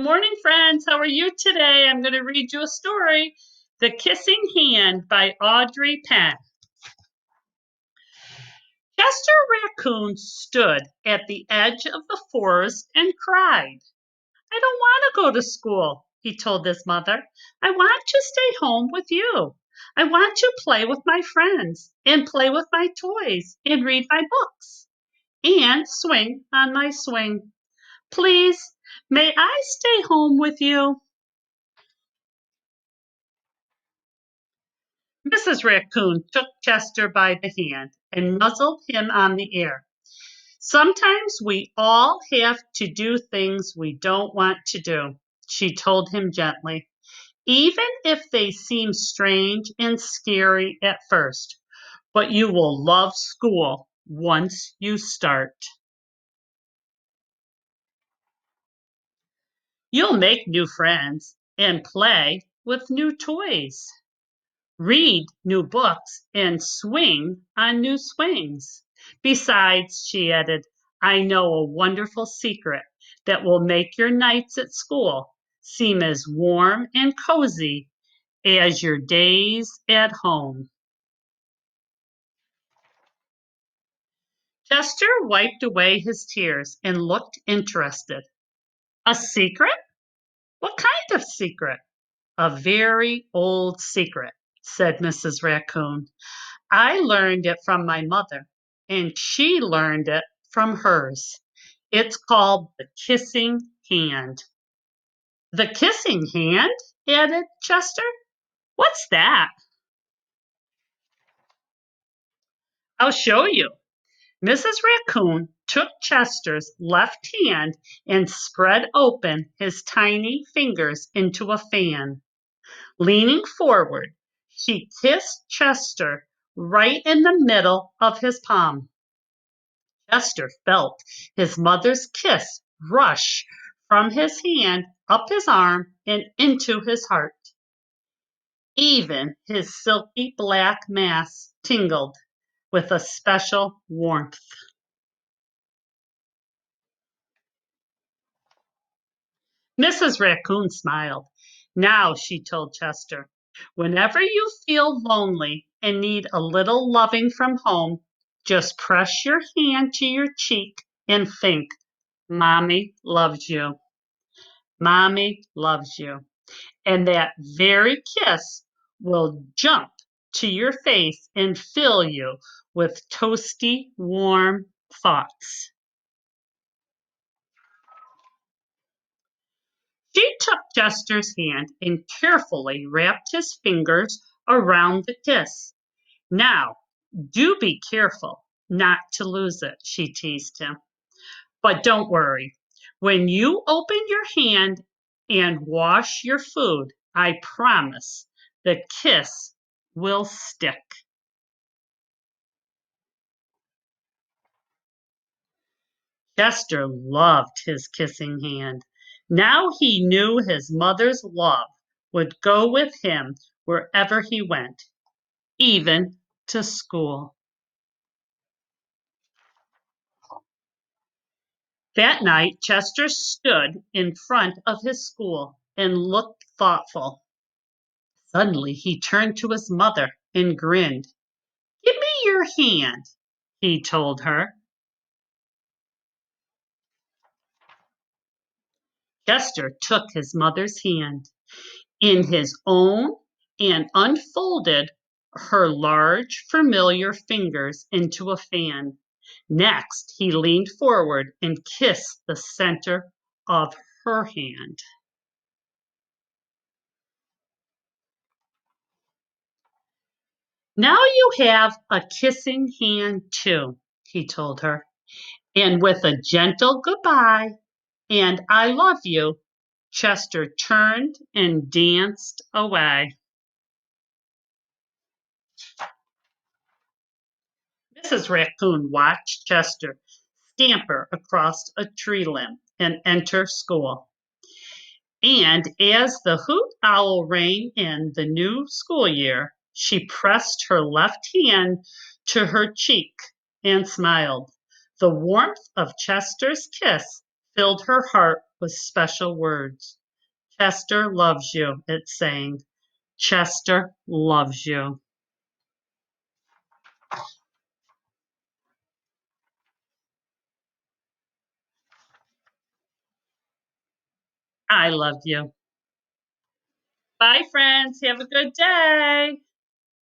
Morning, friends. How are you today? I'm going to read you a story, The Kissing Hand by Audrey Penn. Chester Raccoon stood at the edge of the forest and cried. I don't want to go to school, he told his mother. I want to stay home with you. I want to play with my friends and play with my toys and read my books and swing on my swing. Please, may I stay home with you? Mrs. Raccoon took Chester by the hand and nuzzled him on the ear. Sometimes we all have to do things we don't want to do, she told him gently, even if they seem strange and scary at first. But you will love school once you start. You'll make new friends and play with new toys. Read new books and swing on new swings. Besides, she added, I know a wonderful secret that will make your nights at school seem as warm and cozy as your days at home. Chester wiped away his tears and looked interested. A secret? What kind of secret? A very old secret, said Mrs. Raccoon. I learned it from my mother, and she learned it from hers. It's called the kissing hand. The kissing hand? Added Chester. What's that? I'll show you. Mrs. Raccoon took Chester's left hand and spread open his tiny fingers into a fan. Leaning forward, she kissed Chester right in the middle of his palm. Chester felt his mother's kiss rush from his hand up his arm and into his heart. Even his silky black mass tingled with a special warmth. Mrs. Raccoon smiled. Now, she told Chester, whenever you feel lonely and need a little loving from home, just press your hand to your cheek and think, Mommy loves you. Mommy loves you. And that very kiss will jump to your face and fill you with toasty, warm thoughts. She took Chester's hand and carefully wrapped his fingers around the kiss. Now, do be careful not to lose it, she teased him. But don't worry. When you open your hand and wash your food, I promise the kiss will stick. Chester loved his kissing hand. Now he knew his mother's love would go with him wherever he went, even to school. That night, Chester stood in front of his school and looked thoughtful. Suddenly, he turned to his mother and grinned. Give me your hand, he told her. Chester took his mother's hand in his own and unfolded her large, familiar fingers into a fan. Next, he leaned forward and kissed the center of her hand. Now you have a kissing hand too, he told her. And with a gentle goodbye and I love you, Chester turned and danced away. Mrs. Raccoon watched Chester scamper across a tree limb and enter school. And as the hoot owl rang in the new school year, she pressed her left hand to her cheek and smiled. The warmth of Chester's kiss filled her heart with special words. Chester loves you, it's saying. Chester loves you. I love you. Bye, friends. Have a good day.